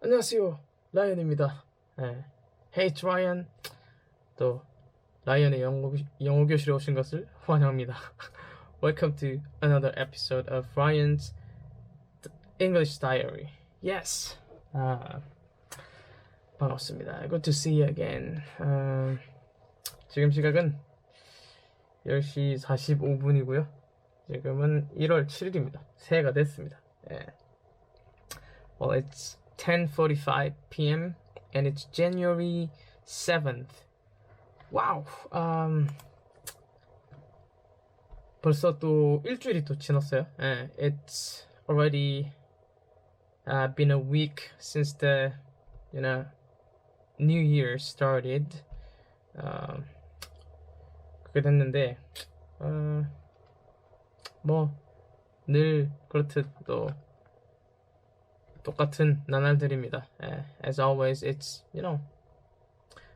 안녕하세요, 라이언입니다. 네. Hey, it's Ryan. 또 라이언의 영어 교실에 오신 것을 환영합니다. Welcome to another episode of Ryan's English Diary. Yes. 반갑습니다. Good to see you again. 지금 시각은 10시 45분이고요. 지금은 1월 7일입니다. 새해가 됐습니다. Well, it's 10:45 p.m. and it's January 7th. Wow. 벌써 또 일주일이 또 지났어요. It's already been a week since the New Year started. 그렇게 됐는데 뭐 늘 그렇듯 또 똑같은 나날들입니다. As always, it's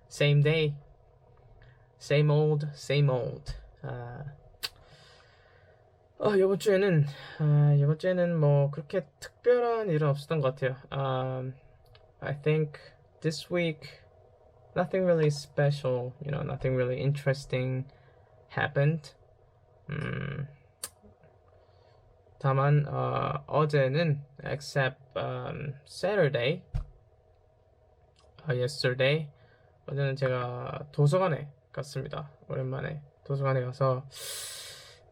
same day, same old, same old. 이번 주에는 뭐 그렇게 특별한 일은 없었던 것 같아요. I think this week nothing really special, nothing really interesting happened. 다만 어제는 except Saturday, yesterday, 어제는 제가 도서관에 갔습니다. 오랜만에 도서관에 가서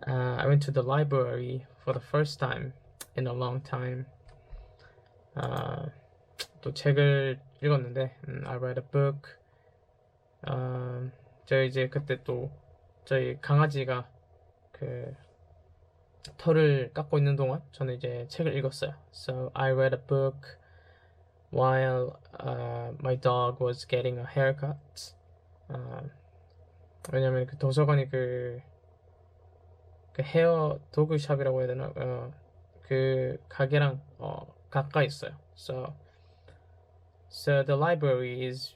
I went to the library for the first time in a long time. 또 책을 읽었는데 I read a book. 저희 이제 그때 또 저희 강아지가 그 털을 깎고 있는 동안 저는 이제 책을 읽었어요. So I read a book while my dog was getting a haircut. 왜냐면 그 도서관이 그 헤어 도그샵이라고 해야 되나? 그 가게랑 가까이 있어요. So the library is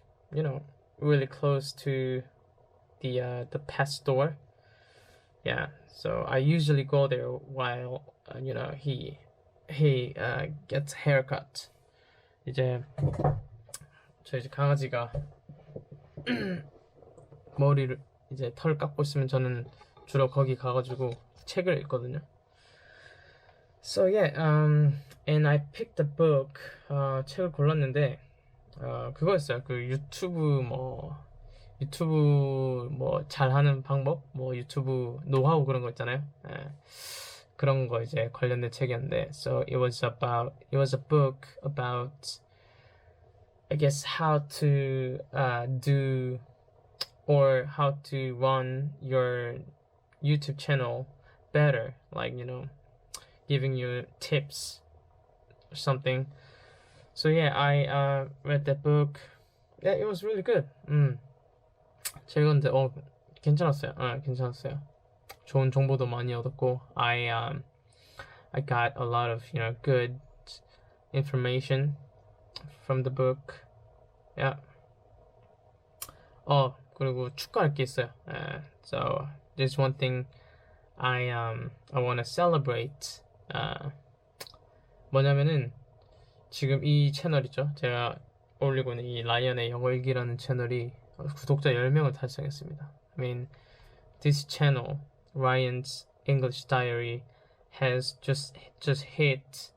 really close to the pet store. Yeah, so I usually go there while he gets haircut. 이제 저희 강아지가 머리를 이제 털 깎고 있으면 저는 주로 거기 가가지고 책을 읽거든요. So yeah, and I picked a book. 책을 골랐는데 그거였어요. 그 유튜브 뭐 잘하는 방법, 뭐 유튜브 노하우 그런 거 있잖아요. 그런 거 이제 관련된 책이었는데, so it was a book about, I guess, how to do or how to run your YouTube channel better, like giving you tips or something. So yeah, I read that book. Yeah, it was really good. 읽었는데 괜찮았어요. 괜찮았어요. 좋은 정보도 많이 얻었고 I got a lot of good information from the book. Yeah. 그리고 축하할 게 있어요. So there's one thing I want to celebrate. 뭐냐면은 지금 이 채널 있죠. 제가 올리고 있는 이 라이언의 영어일기라는 채널이 구독자 10명을 달성했습니다. I mean, this channel, Ryan's English Diary, has just hit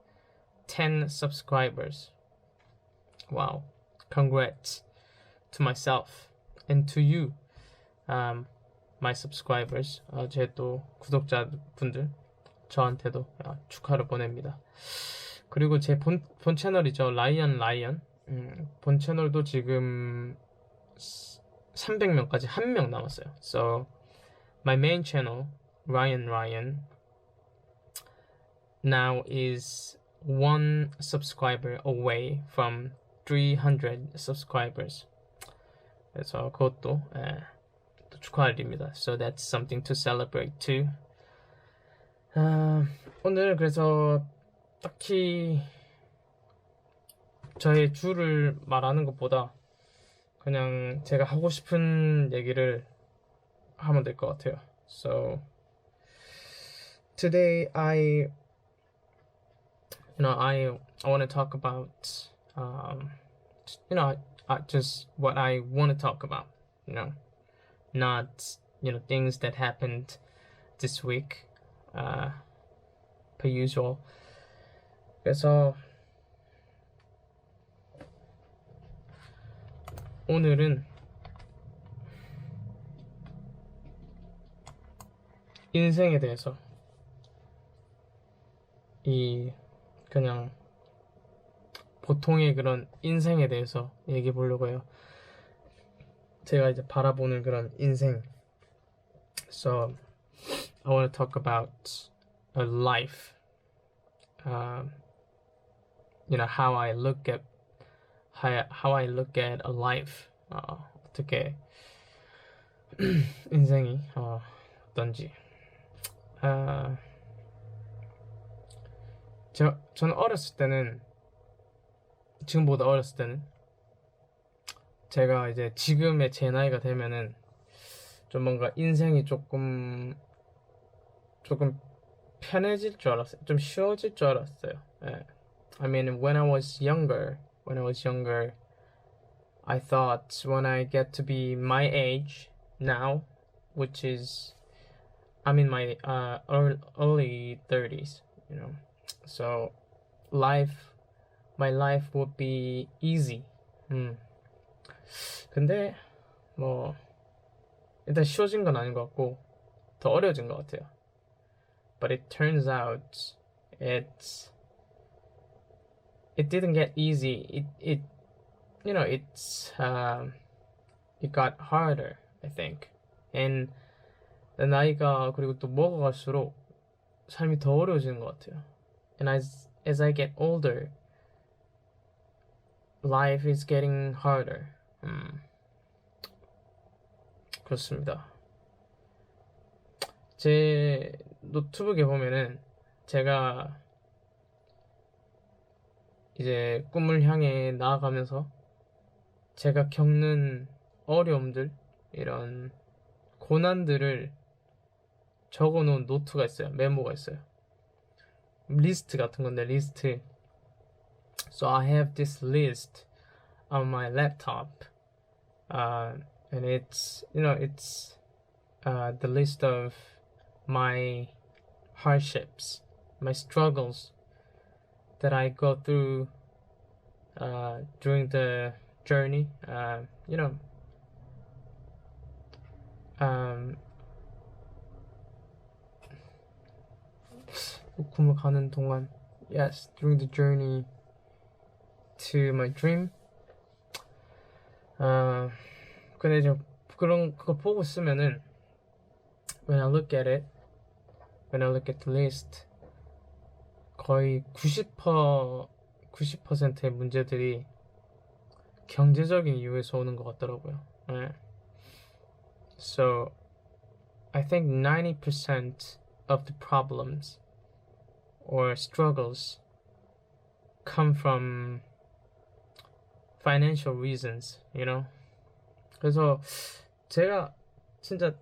10 subscribers. Wow. Congrats to myself and to you, my subscribers. 제 또 구독자분들, 저한테도 축하를 보냅니다. 그리고 제 본 채널이죠. 라이언. 본 채널도 지금 300명까지 1명 남았어요. So my main channel, Ryan, now is 1 subscriber away from 300 subscribers. 그래서 그것도 또 축하할 일입니다. So that's something to celebrate too. 오늘 그래서 딱히 저의 주를 말하는 것보다 그냥 제가 하고 싶은 얘기를 하면 될 것 같아요. So today I want to talk about you know, just what I want to talk about, you know, not, you know, things that happened this week, per usual. 그래서 오늘은 인생에 대해서 그냥 보통의 그런 인생에 대해서 얘기해 보려고 해요. 제가 이제 바라보는 그런 인생. So I want to talk about a life. You know, how I look at a life. 어떻게 인생이 어떤지. 저는 어렸을 때는, 지금보다 어렸을 때는, 제가 이제 지금의 제 나이가 되면은 좀 뭔가 인생이 조금 편해질 줄 알았어요. 좀 쉬워질 줄 알았어요. 예. I mean, when I was younger, I thought when I get to be my age now, which is I'm in my early 30s, you know. So my life would be easy. 근데 뭐 일단 쉬워진 건 아닌 것 같고 더 어려워진 것 같아요. But it turns out it didn't get easy. It you know, it got harder, I think. And 나이가 그리고 또 먹어갈수록 삶이 더 어려워지는 것 같아요. And as I get older, life is getting harder. 그렇습니다. 제 노트북에 보면은 제가 이제 꿈을 향해 나아가면서 제가 겪는 어려움들, 이런 고난들을 적어놓은 노트가 있어요. 메모가 있어요. 리스트 같은 건데, 리스트. So I have this list on my laptop, and it's, you know, it's the list of my hardships, my struggles that I go through during the journey. You know, 꿈을 가는 동안, yes, during the journey to my dream. 근데 이제 그거 보고 쓰면은 when I look at the list, 거의 90%의 문제들이 경제적인 이유에서 오는 것 같더라고요. 네. So I think 90% of the problems or struggles come from financial reasons, you know. 그래서 제가 진짜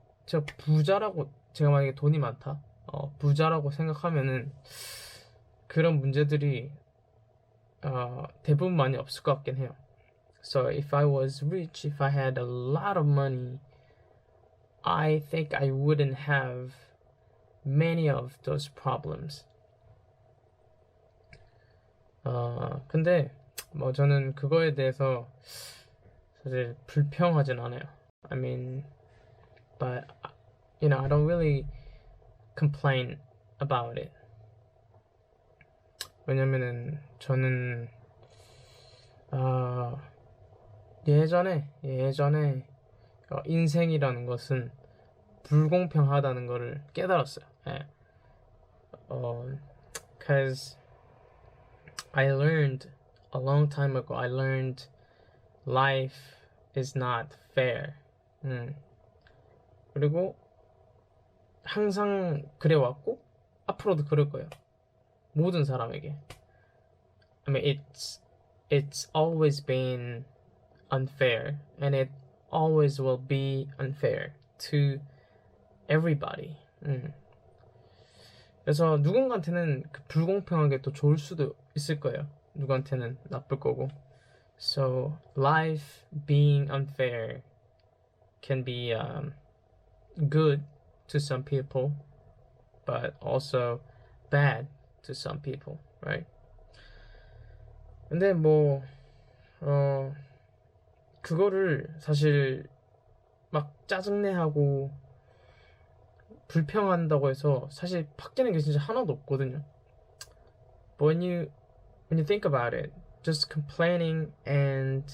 부자라고, 제가 만약에 돈이 많다, 부자라고 생각하면은 그런 문제들이 대부분 많이 없을 것 같긴 해요. So if I was rich, if I had a lot of money, I think I wouldn't have many of those problems. 근데 뭐 저는 그거에 대해서 사실 불평하진 않아요. I mean, but you know, I don't really complain about it. 왜냐면은 저는 예전에 인생이라는 것은 불공평하다는 것을 깨달았어요. 예. Cause I learned a long time ago, I learned life is not fair. 그리고 항상 그래왔고 앞으로도 그럴 거예요. 모든 사람에게. I mean, it's always been unfair, and it always will be unfair to everybody. 그래서 누군가한테는 그 불공평한 게 또 좋을 수도 있을 거예요. 누구한테는 나쁠 거고. So life being unfair can be good to some people, but also bad to some people, right? 근데 뭐 그거를 사실 막 짜증내하고 불평한다고 해서 사실 바뀌는 게 진짜 하나도 없거든요. But when you think about it, just complaining and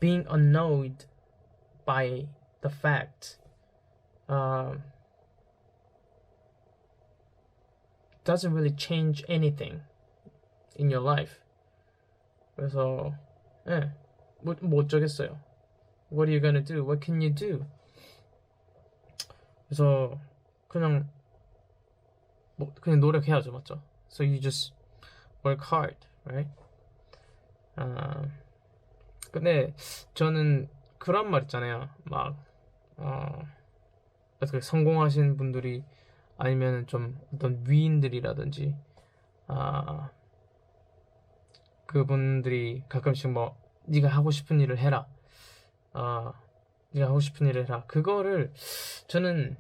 being annoyed by the fact doesn't really change anything in your life. 그래서 뭐 어쩌겠어요. What are you gonna do? What can you do? 그래서 그냥 노력해야죠, 맞죠? So you just work hard, right? 근데 저는 그런 말 있잖아요. 막 어떻게 성공하신 분들이 아니면 좀 어떤 위인들이라든지 그분들이 가끔씩 뭐 네가 하고 싶은 일을 해라. 네가 하고 싶은 일을 해라. 그거를 저는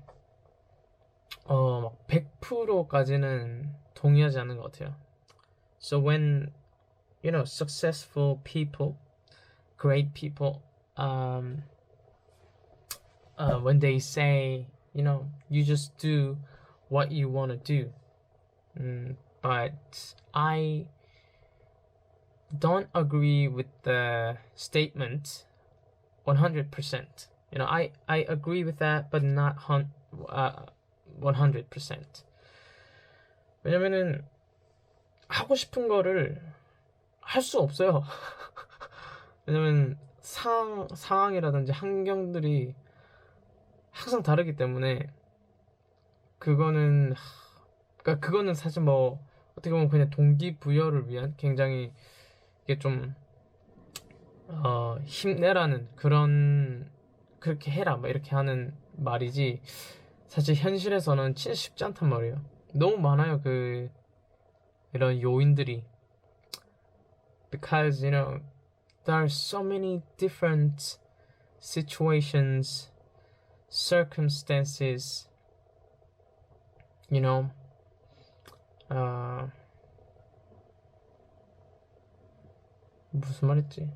막 100%까지는 동의하지 않는 것 같아요. So when successful people, great people, when they say, you just do what you want to do. But I don't agree with the statement 100%. I agree with that, but not 100%. 왜냐면은 하고 싶은 거를 할 수 없어요. 왜냐면 상황이라든지 환경들이 항상 다르기 때문에 그거는 사실 뭐 어떻게 보면 그냥 동기부여를 위한 굉장히 이게 좀 힘내라는 그렇게 해라 막 이렇게 하는 말이지 사실 현실에서는 진짜 쉽지 않단 말이에요. 너무 많아요 이런 요인들이 because there are so many different situations, circumstances, 무슨 말했지?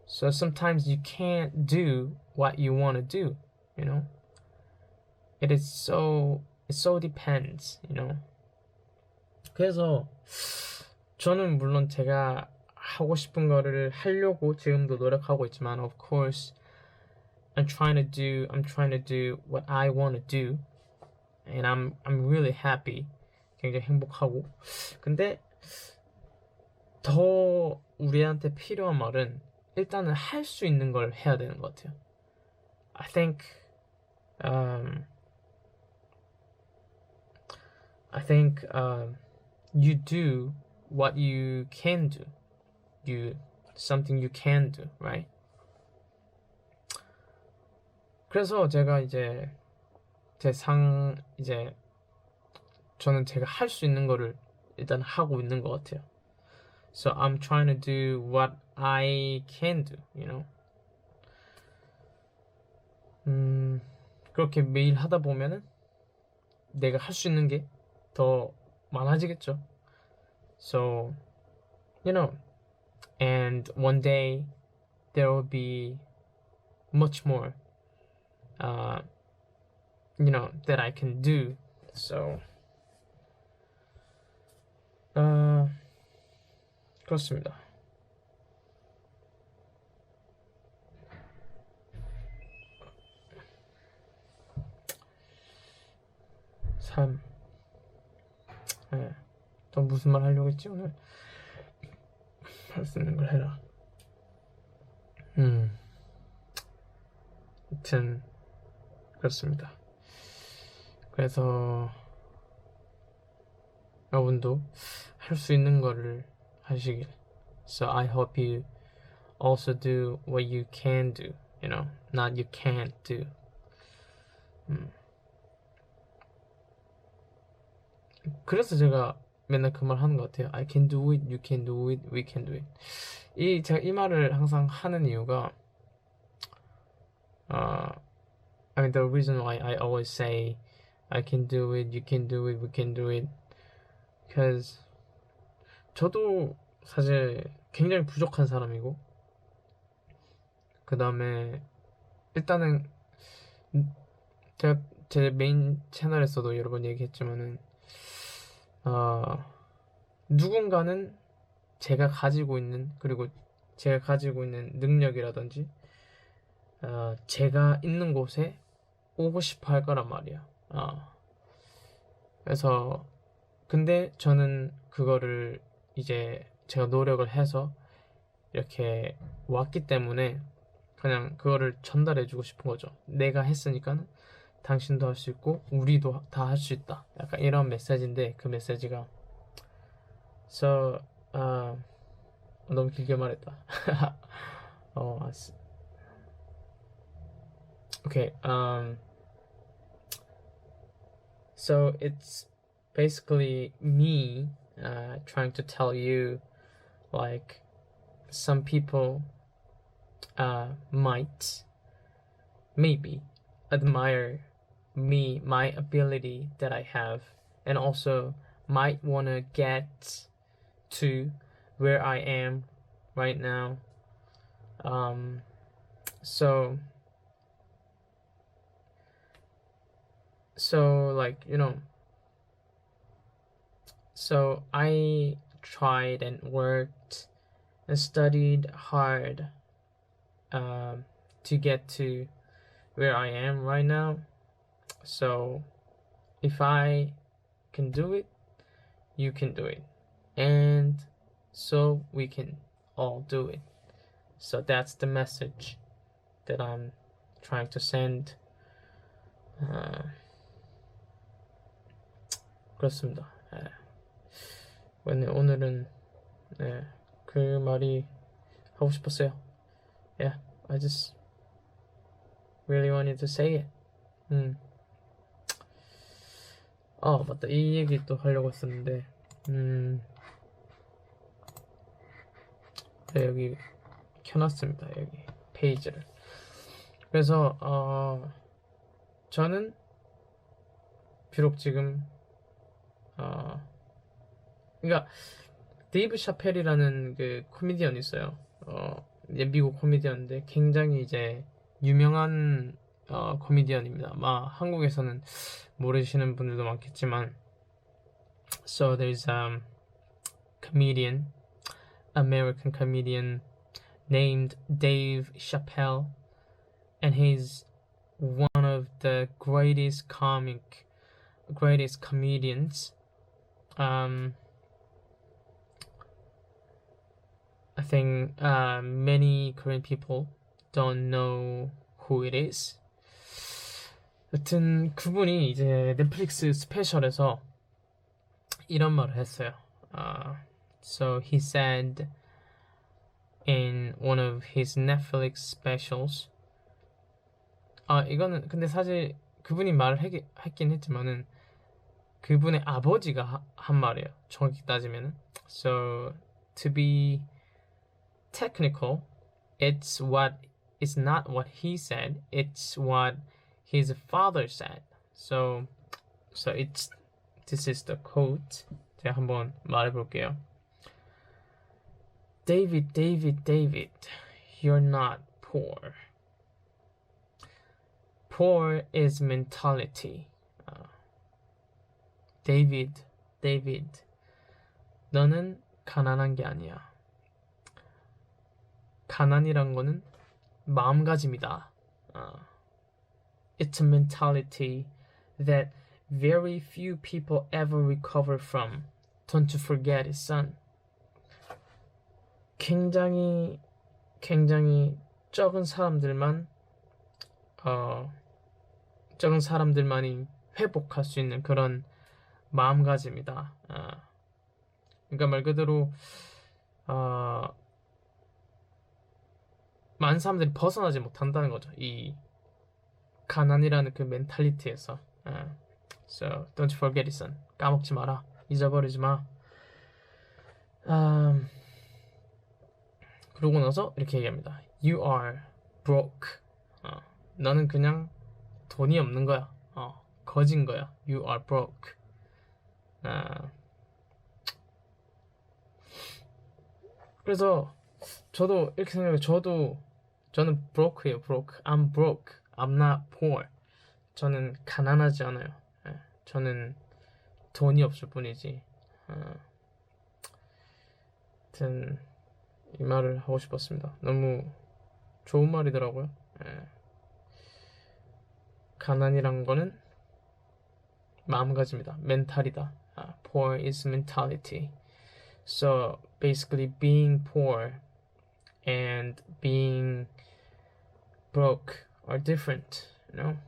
So sometimes you can't do what you want to do, it so depends, 그래서 저는 물론 제가 하고 싶은 거를 하려고 지금도 노력하고 있지만 of course I'm trying to do what I want to do and I'm really happy. 굉장히 행복하고. 근데 더 우리한테 필요한 말은 일단은 할 수 있는 걸 해야 되는 것 같아요. I think you do what you can do. Something you can do, right? 그래서 제가 이제 저는 제가 할 수 있는 거를 일단 하고 있는 것 같아요. So I'm trying to do what I can do, 그렇게 매일 하다 보면은 내가 할 수 있는 게 더 많아지겠죠. So, and one day there will be much more, that I can do. So, 그렇습니다. 또 무슨 말 하려고 했지 오늘? 할 수 있는 걸 해라. 아무튼 그렇습니다. 그래서 여러분도 할 수 있는 거를 하시길. So I hope you also do what you can do, not you can't do. 그래서 제가 맨날 그 말 하는 것 같아요. I can do it, you can do it, we can do it. 제가 이 말을 항상 하는 이유가 I mean the reason why I always say I can do it, you can do it, we can do it, because 저도 사실 굉장히 부족한 사람이고, 그 다음에 일단은 제가 제 메인 채널에서도 여러 번 얘기했지만은 누군가는 제가 가지고 있는, 그리고 제가 가지고 있는 능력이라든지 제가 있는 곳에 오고 싶어 할 거란 말이야. 그래서 근데 저는 그거를 이제 제가 노력을 해서 이렇게 왔기 때문에 그냥 그거를 전달해주고 싶은 거죠. 내가 했으니까는 당신도 할 수 있고 우리도 다 할 수 있다. 약간 이런 메시지인데, 그 메시지가 so 너무 길게 말했다. okay. So it's basically me trying to tell you, like, some people might maybe admire me, my ability that I have, and also might want to get to where I am right now. So like, so I tried and worked and studied hard to get to where I am right now. So if I can do it, you can do it, and so we can all do it. So that's the message that I'm trying to send. 그렇습니다. 오늘은 그 말이 하고 싶었어요. Yeah, I just really wanted to say it. 맞다. 이 얘기 또 하려고 했었는데, 네, 여기 켜놨습니다. 여기 페이지를. 그래서 저는 비록 지금 그러니까 데이브 샤펠이라는 그 코미디언이 있어요. 미국 코미디언인데 굉장히 이제 유명한 코미디언입니다. 한국에서는 모르시는 분들도 많겠지만, so there's comedian, American comedian named Dave Chappelle, and he's one of the greatest comedians. I think many Korean people don't know who it is. 여튼 그분이 이제 넷플릭스 스페셜에서 이런 말을 했어요. So he said in one of his Netflix specials, 이거는 근데 사실 그분이 말을 했긴 했지만은 그분의 아버지가 한 말이에요. 정확히 따지면은. So to be technical, it's not what he said, it's what his father said. So this is the quote. 제가 한번 말해볼게요. David, you're not poor. Poor is mentality. David, 너는 가난한 게 아니야. 가난이란 거는 마음가짐이다. It's a mentality that very few people ever recover from. Don't you forget it, son. 굉장히 적은 사람들만이 회복할 수 있는 그런 마음가짐이다. 그러니까 말 그대로 많은 사람들이 벗어나지 못한다는 거죠. 이 가난이라는 그 멘탈리티에서. So don't forget it, son. 까먹지 마라. 잊어버리지 마. 그러고 나서 이렇게 얘기합니다. You are broke. 너는 그냥 돈이 없는 거야. 거진 거야. You are broke. 그래서 저도 이렇게 생각해요. 저는 broke예요. broke. I'm broke. I'm not poor. 저는 가난하지 않아요. 저는 돈이 없을 뿐이지. 하여튼 이 말을 하고 싶었습니다. 너무 좋은 말이더라고요. 가난이란 거는 마음가짐이다. 멘탈이다. Poor is mentality. So basically being poor and being broke are different, you know?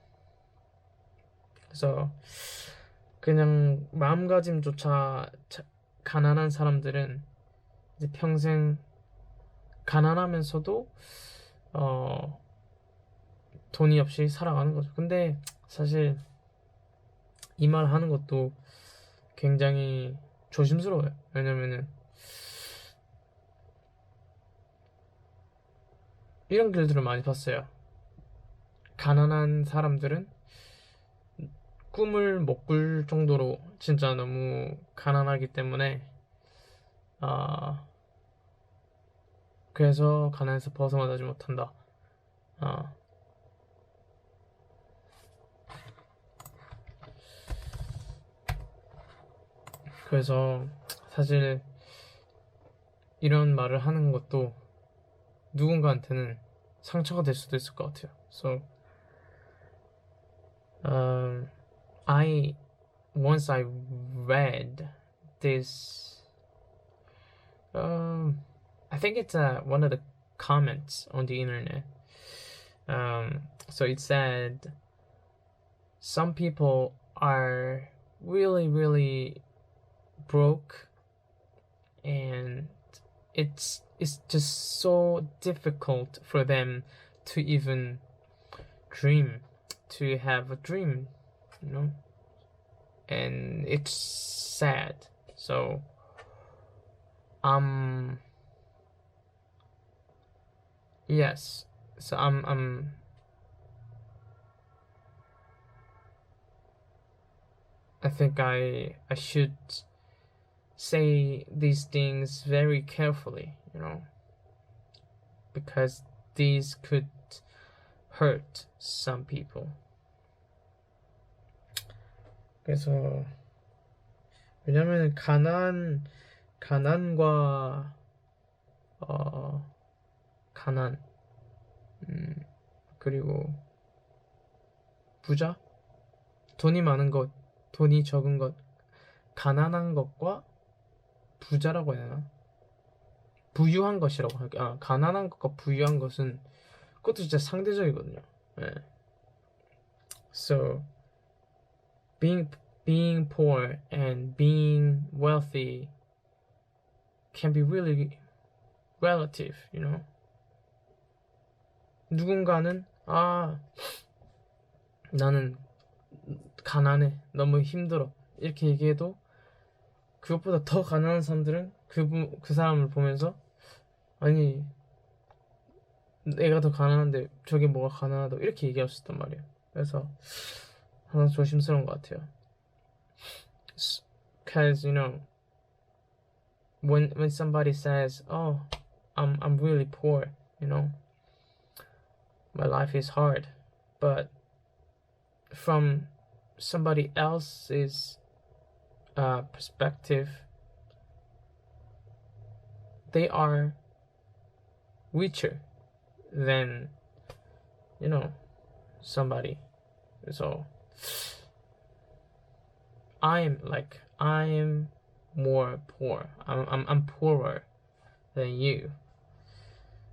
그래서 그냥 마음가짐조차 가난한 사람들은 이제 평생 가난하면서도 돈이 없이 살아가는 거죠. 근데 사실 이 말 하는 것도 굉장히 조심스러워요. 왜냐면은 이런 글들을 많이 봤어요. 가난한 사람들은 꿈을 못 꿀 정도로 진짜 너무 가난하기 때문에 그래서 가난에서 벗어나지 못한다. 그래서 사실 이런 말을 하는 것도 누군가한테는 상처가 될 수도 있을 것 같아요. So once I read this, I think it's one of the comments on the internet. So it said some people are really, really broke, and it's just so difficult for them to even dream, to have a dream, you know, and it's sad. So yes, so I think I should say these things very carefully, you know, because these could hurt some people. 그래서 왜냐면 가난과 가난 그리고 부자, 돈이 많은 것, 돈이 적은 것, 가난한 것과 부자라고 해야 되나? 부유한 것이라고 할게. 가난한 것과 부유한 것은 그것도 진짜 상대적이거든요. So being poor and being wealthy can be really relative, you know. 누군가는 나는 가난해, 너무 힘들어 이렇게 얘기해도 그것보다 더 가난한 사람들은 그 사람을 보면서 아니 내가 더 가난한데 저게 뭐가 가난하다고 이렇게 얘기할 수 있단 말이에요. 그래서 항상 조심스러운 것 같아요. Because you know when somebody says I'm really poor, you know, my life is hard, but from somebody else's perspective, they are richer than, you know, somebody. So I'm more poor. I'm poorer than you.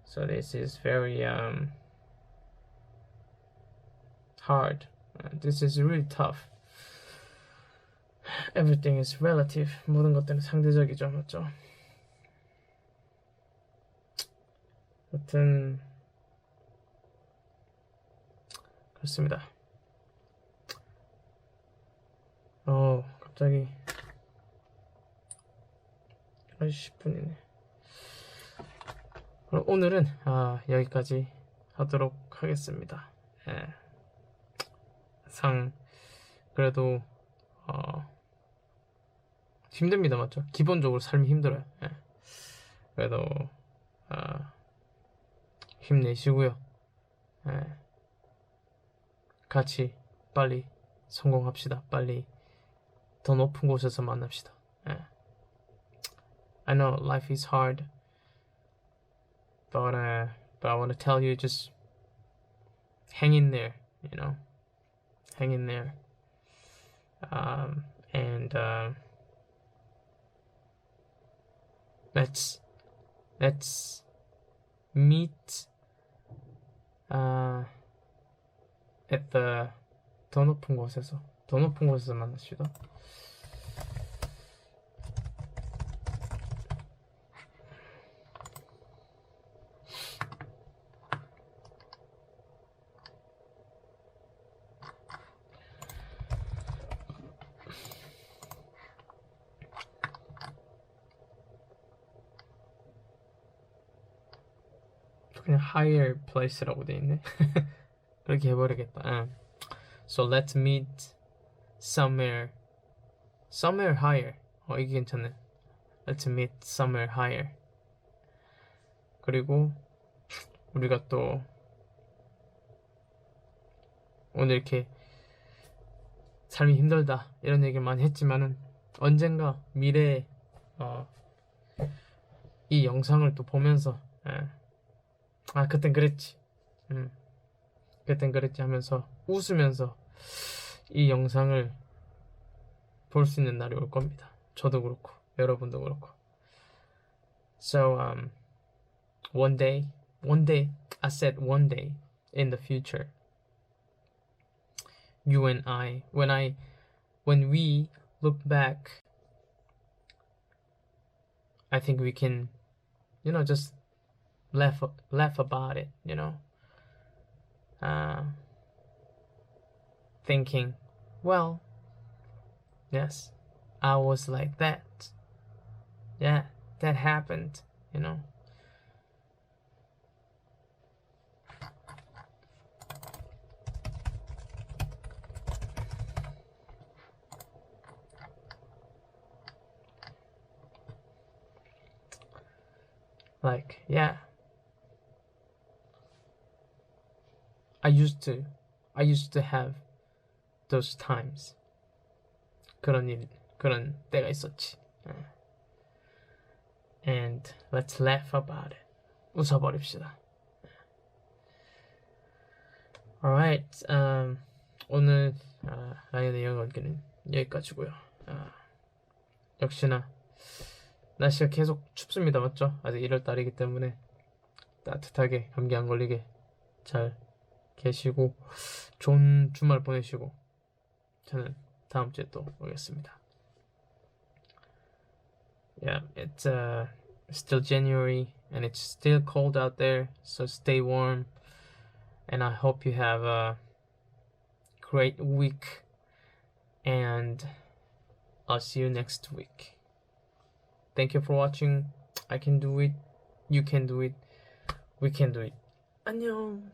So this is very hard. This is really tough. Everything is relative. 모든 것들은 상대적이죠, 맞죠? 여튼 그렇습니다. 갑자기 10분이네. 그럼 오늘은 여기까지 하도록 하겠습니다. 예. 그래도 힘듭니다, 맞죠? 기본적으로 삶이 힘들어요. 예. 그래도 힘내시고요. 예. 같이 빨리 성공합시다. 빨리 더 높은 곳에서 만납시다. 예. I know life is hard, but I want to tell you, just hang in there, you know, hang in there, and let's meet at the 더 높은 곳에서 만납시다. 그냥 higher place라고 돼 있네. 그렇게 해버리겠다. So let's meet somewhere higher. 이게 괜찮네. Let's meet somewhere higher. 그리고 우리가 또 오늘 이렇게 삶이 힘들다 이런 얘기 많이 했지만은 언젠가 미래에 이 영상을 또 보면서 그땐 그랬지. 그땐 그랬지 하면서 웃으면서 이 영상을 볼 수 있는 날이 올 겁니다. 저도 그렇고 여러분도 그렇고. So one day, I said one day in the future, you and I, when we look back, I think we can, just laugh about it, thinking, well, yes, I was like that. Yeah, that happened, Like, yeah, I used to have those times. 그런 때가 있었지. And let's laugh about it. 웃어버립시다. Alright, 오늘 라이언의 영어일기는 여기까지고요. 역시나 날씨가 계속 춥습니다, 맞죠? 아직 1월달이기 때문에 따뜻하게 감기 안 걸리게 잘 계시고 좋은 주말 보내시고 저는 다음 주에 또 오겠습니다. Yeah, it's still January and it's still cold out there, so stay warm and I hope you have a great week and I'll see you next week. Thank you for watching. I can do it. You can do it. We can do it. 안녕.